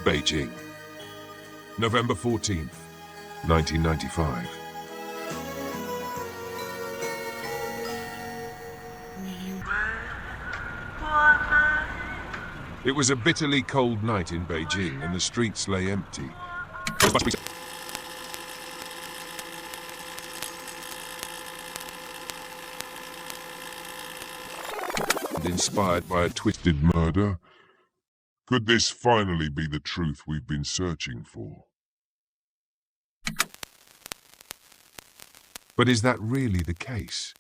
Beijing, November 14th, 1995. It was a bitterly cold night in Beijing and the streets lay empty. Inspired by a twisted murder. Could this finally be the truth we've been searching for? But is that really the case?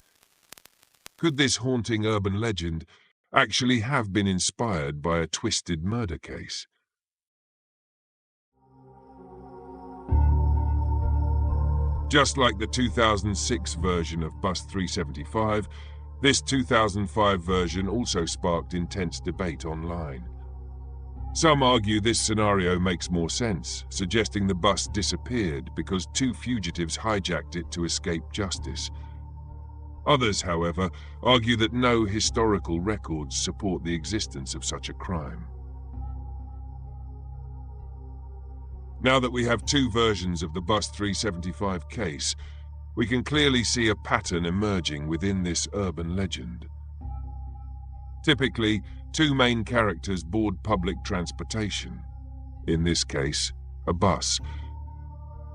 Could this haunting urban legend actually have been inspired by a twisted murder case? Just like the 2006 version of Bus 375, this 2005 version also sparked intense debate online. Some argue this scenario makes more sense, suggesting the bus disappeared because two fugitives hijacked it to escape justice. Others, however, argue that no historical records support the existence of such a crime. Now that we have two versions of the Bus 375 case, we can clearly see a pattern emerging within this urban legend. Typically, two main characters board public transportation. In this case, a bus.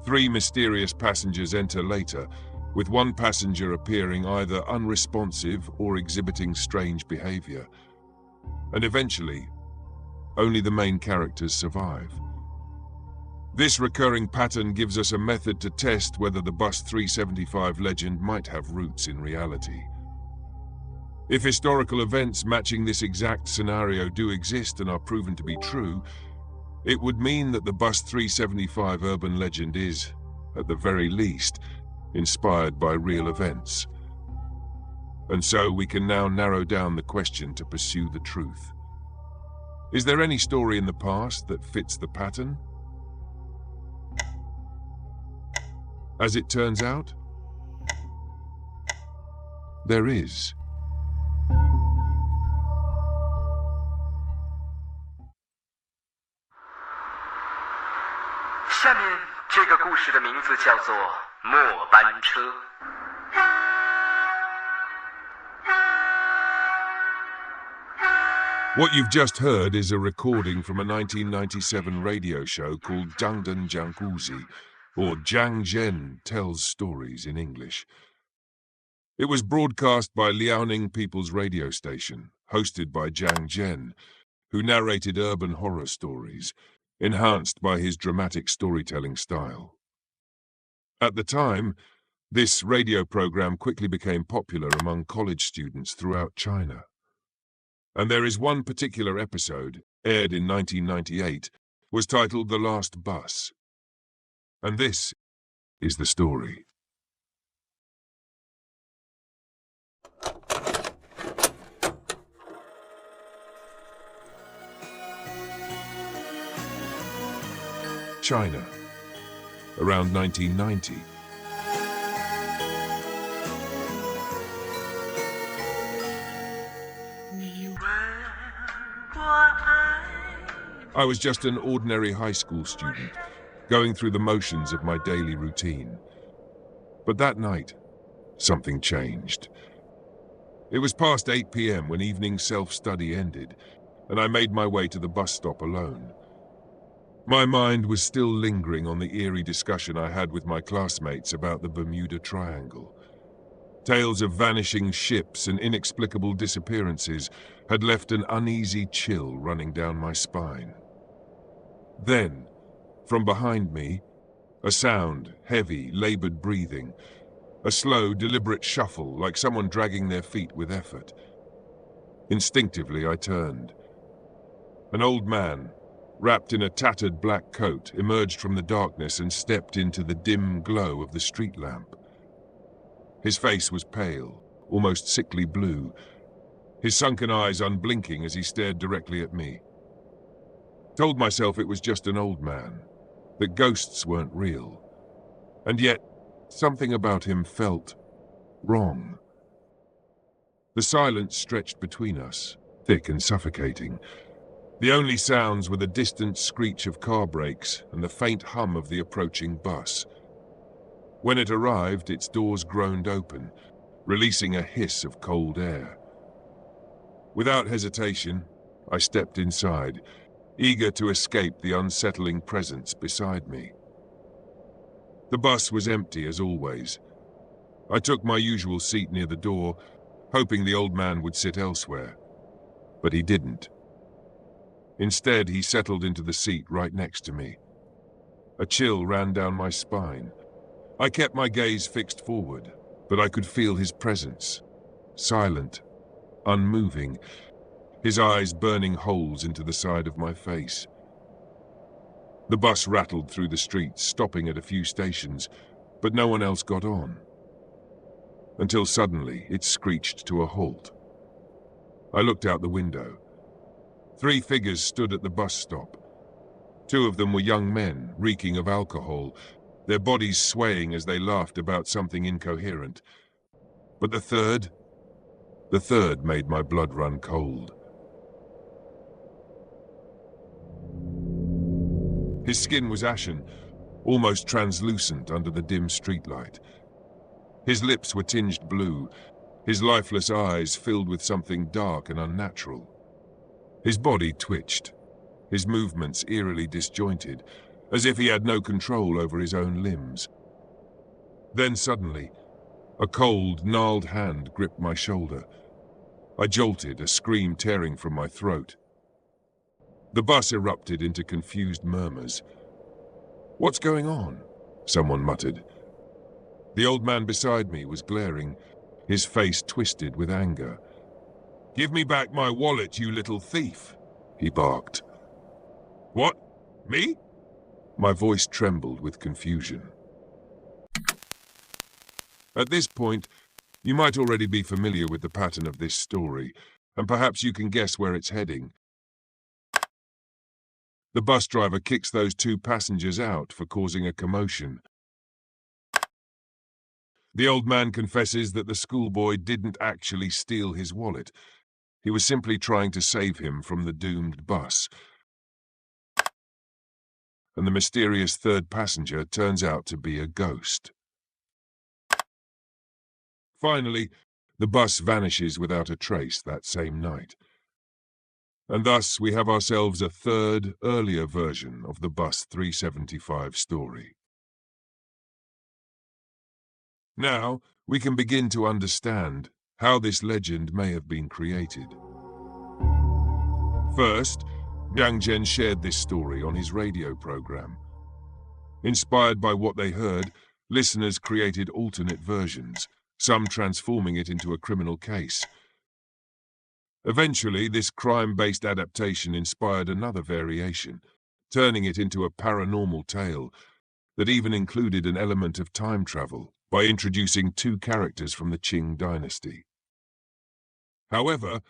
Three mysterious passengers enter later, with one passenger appearing either unresponsive or exhibiting strange behavior. And eventually, only the main characters survive. This recurring pattern gives us a method to test whether the Bus 375 legend might have roots in reality. If historical events matching this exact scenario do exist and are proven to be true, it would mean that the Bus 375 urban legend is, at the very least, inspired by real events. And so we can now narrow down the question to pursue the truth. Is there any story in the past that fits the pattern? As it turns out, there is. 下面这个故事的名字叫做《末班车》。What you've just heard is a recording from a 1997 radio show called Zhangden Jiangguzi, or Zhang Zhen Tells Stories in English. It was broadcast by Liaoning People's Radio Station, hosted by Zhang Zhen, who narrated urban horror stories, enhanced by his dramatic storytelling style. At the time, this radio program quickly became popular among college students throughout China. And there is one particular episode, aired in 1998, was titled The Last Bus. And this is the story. China, around 1990. I was just an ordinary high school student, going through the motions of my daily routine. But that night, something changed. It was past 8 p.m. when evening self-study ended, and I made my way to the bus stop alone. My mind was still lingering on the eerie discussion I had with my classmates about the Bermuda Triangle. Tales of vanishing ships and inexplicable disappearances had left an uneasy chill running down my spine. Then, from behind me, a sound, heavy, labored breathing, a slow, deliberate shuffle like someone dragging their feet with effort. Instinctively, I turned. An old man, wrapped in a tattered black coat, emerged from the darkness and stepped into the dim glow of the street lamp. His face was pale, almost sickly blue, his sunken eyes unblinking as he stared directly at me. Told myself it was just an old man, that ghosts weren't real. And yet, something about him felt wrong. The silence stretched between us, thick and suffocating. The only sounds were the distant screech of car brakes and the faint hum of the approaching bus. When it arrived, its doors groaned open, releasing a hiss of cold air. Without hesitation, I stepped inside, eager to escape the unsettling presence beside me. The bus was empty as always. I took my usual seat near the door, hoping the old man would sit elsewhere. But he didn't. Instead, he settled into the seat right next to me. A chill ran down my spine. I kept my gaze fixed forward, but I could feel his presence. Silent, unmoving, his eyes burning holes into the side of my face. The bus rattled through the streets, stopping at a few stations, but no one else got on. Until suddenly, it screeched to a halt. I looked out the window. 3 figures stood at the bus stop. 2 of them were young men, reeking of alcohol, their bodies swaying as they laughed about something incoherent. But the third made my blood run cold. His skin was ashen, almost translucent under the dim streetlight. His lips were tinged blue, his lifeless eyes filled with something dark and unnatural. His body twitched, his movements eerily disjointed, as if he had no control over his own limbs. Then suddenly, a cold, gnarled hand gripped my shoulder. I jolted, a scream tearing from my throat. The bus erupted into confused murmurs. "What's going on?" someone muttered. The old man beside me was glaring, his face twisted with anger. "Give me back my wallet, you little thief," he barked. "What? Me?" My voice trembled with confusion. At this point, you might already be familiar with the pattern of this story, and perhaps you can guess where it's heading. The bus driver kicks those 2 passengers out for causing a commotion. The old man confesses that the schoolboy didn't actually steal his wallet. He was simply trying to save him from the doomed bus. And the mysterious 3rd passenger turns out to be a ghost. Finally, the bus vanishes without a trace that same night. And thus we have ourselves a 3rd, earlier version of the Bus 375 story. Now, we can begin to understand how this legend may have been created. First, Yang Zhen shared this story on his radio program. Inspired by what they heard, listeners created alternate versions, some transforming it into a criminal case. Eventually, this crime-based adaptation inspired another variation, turning it into a paranormal tale that even included an element of time travel by introducing 2 characters from the Qing dynasty. However,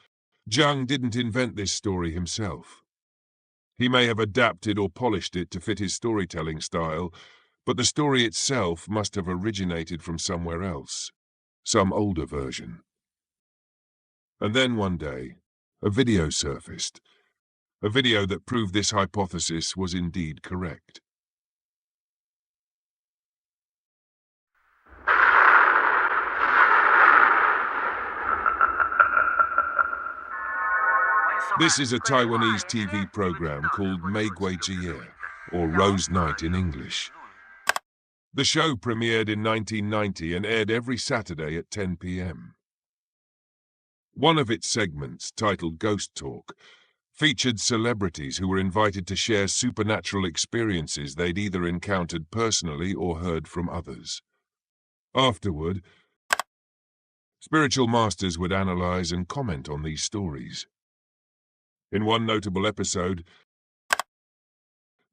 Zhang didn't invent this story himself. He may have adapted or polished it to fit his storytelling style, but the story itself must have originated from somewhere else, some older version. And then one day, a video surfaced, a video that proved this hypothesis was indeed correct. This is a Taiwanese TV program called Meigui or Rose Night in English. The show premiered in 1990 and aired every Saturday at 10 p.m. One of its segments, titled Ghost Talk, featured celebrities who were invited to share supernatural experiences they'd either encountered personally or heard from others. Afterward, spiritual masters would analyze and comment on these stories. In one notable episode,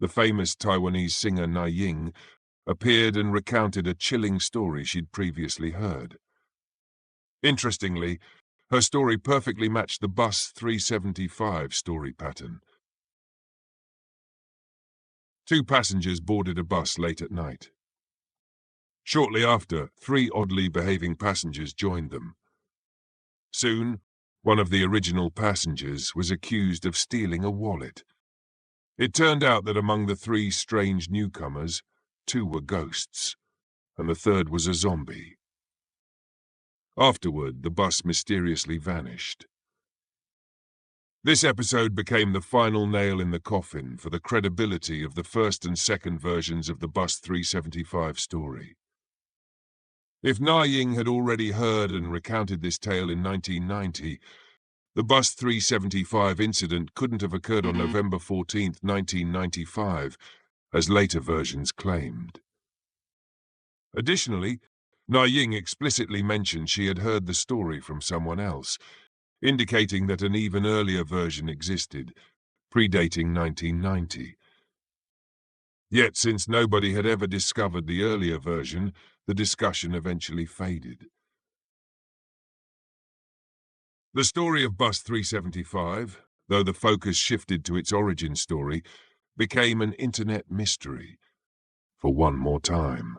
the famous Taiwanese singer Na Ying appeared and recounted a chilling story she'd previously heard. Interestingly, her story perfectly matched the Bus 375 story pattern. 2 passengers boarded a bus late at night. Shortly after, 3 oddly behaving passengers joined them. Soon, One of the original passengers was accused of stealing a wallet. It turned out that among the 3 strange newcomers, 2 were ghosts, and the third was a zombie. Afterward, the bus mysteriously vanished. This episode became the final nail in the coffin for the credibility of the first and second versions of the Bus 375 story. If Na Ying had already heard and recounted this tale in 1990, the Bus 375 incident couldn't have occurred on November 14, 1995, as later versions claimed. Additionally, Na Ying explicitly mentioned she had heard the story from someone else, indicating that an even earlier version existed, predating 1990. Yet, since nobody had ever discovered the earlier version, the discussion eventually faded. The story of Bus 375, though the focus shifted to its origin story, became an internet mystery for one more time.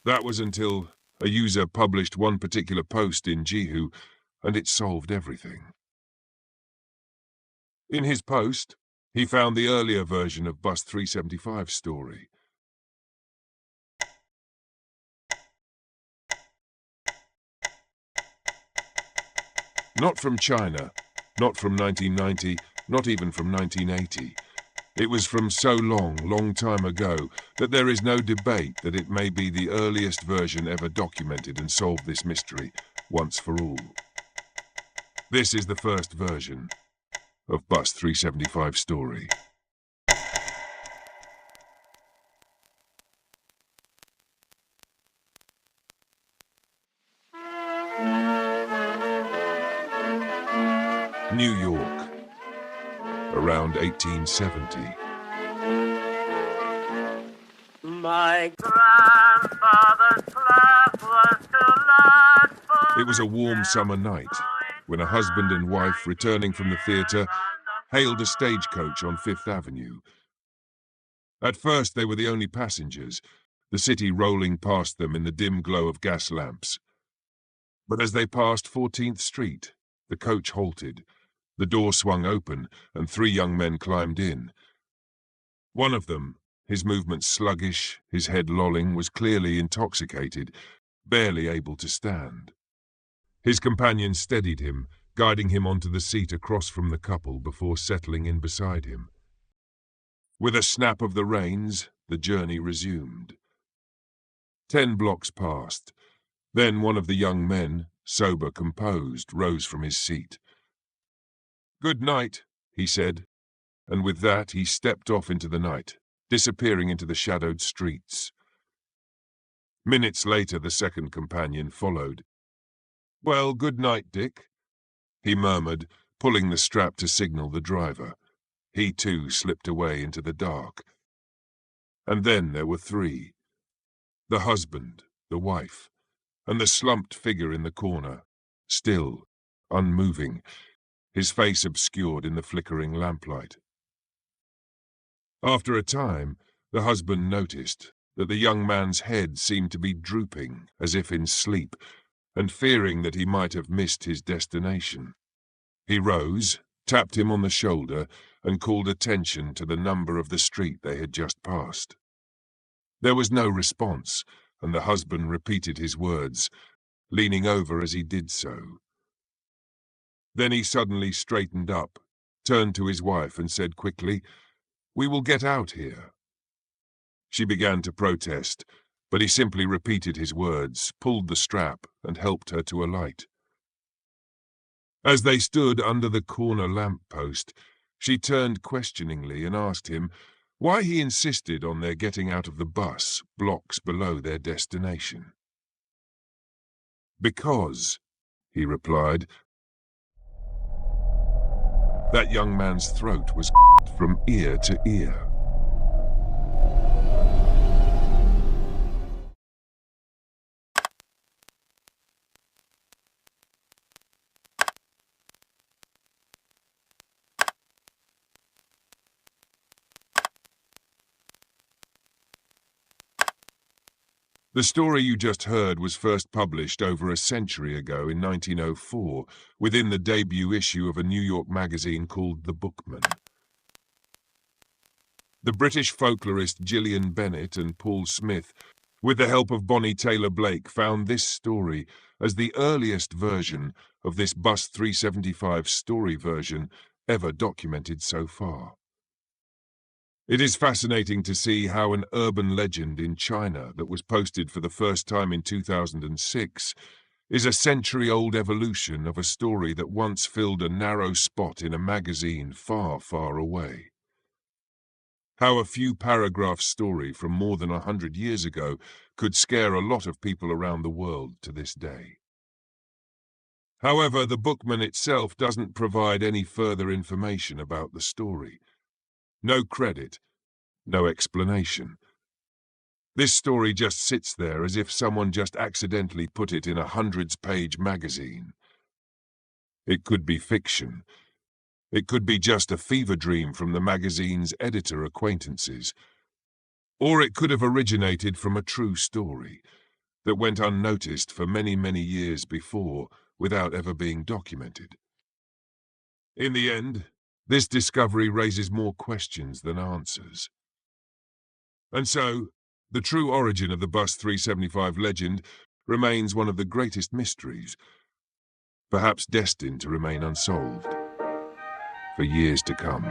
That was until a user published one particular post in Jihu, and it solved everything. In his post, he found the earlier version of Bus 375's story. Not from China, not from 1990, not even from 1980. It was from so long time ago that there is no debate that it may be the earliest version ever documented and solved this mystery once for all. This is the first version of Bus 375's story. New York, around 1870. My grandfather's laugh was too loud for It was a warm summer night when a husband and wife returning from the theater hailed a stagecoach on Fifth Avenue. At first they were the only passengers, the city rolling past them in the dim glow of gas lamps. But as they passed 14th Street, the coach halted. The door swung open, and 3 young men climbed in. One of them, his movements sluggish, his head lolling, was clearly intoxicated, barely able to stand. His companion steadied him, guiding him onto the seat across from the couple before settling in beside him. With a snap of the reins, the journey resumed. 10 blocks passed. Then one of the young men, sober, composed, rose from his seat. "Good night," he said, and with that he stepped off into the night, disappearing into the shadowed streets. Minutes later, the second companion followed. "Well, good night, Dick," he murmured, pulling the strap to signal the driver. He too slipped away into the dark. And then there were 3. The husband, the wife, and the slumped figure in the corner, still, unmoving, his face obscured in the flickering lamplight. After a time, the husband noticed that the young man's head seemed to be drooping, as if in sleep, and fearing that he might have missed his destination. He rose, tapped him on the shoulder, and called attention to the number of the street they had just passed. There was no response, and the husband repeated his words, leaning over as he did so. Then he suddenly straightened up, turned to his wife and said quickly, "We will get out here." She began to protest, but he simply repeated his words, pulled the strap, and helped her to alight. As they stood under the corner lamp-post, she turned questioningly and asked him why he insisted on their getting out of the bus blocks below their destination. "Because," he replied, that young man's throat was from ear to ear. The story you just heard was first published over a century ago in 1904 within the debut issue of a New York magazine called The Bookman. The British folklorist Gillian Bennett and Paul Smith, with the help of Bonnie Taylor Blake, found this story as the earliest version of this Bus 375 story version ever documented so far. It is fascinating to see how an urban legend in China that was posted for the first time in 2006 is a century-old evolution of a story that once filled a narrow spot in a magazine far, far away. How a few paragraph story from more than 100 years ago could scare a lot of people around the world to this day. However, the Bookman itself doesn't provide any further information about the story. No credit, no explanation. This story just sits there as if someone just accidentally put it in a hundreds-page magazine. It could be fiction. It could be just a fever dream from the magazine's editor acquaintances. Or it could have originated from a true story that went unnoticed for many, many years before without ever being documented. In the end, this discovery raises more questions than answers. And so, the true origin of the Bus 375 legend remains one of the greatest mysteries, perhaps destined to remain unsolved for years to come.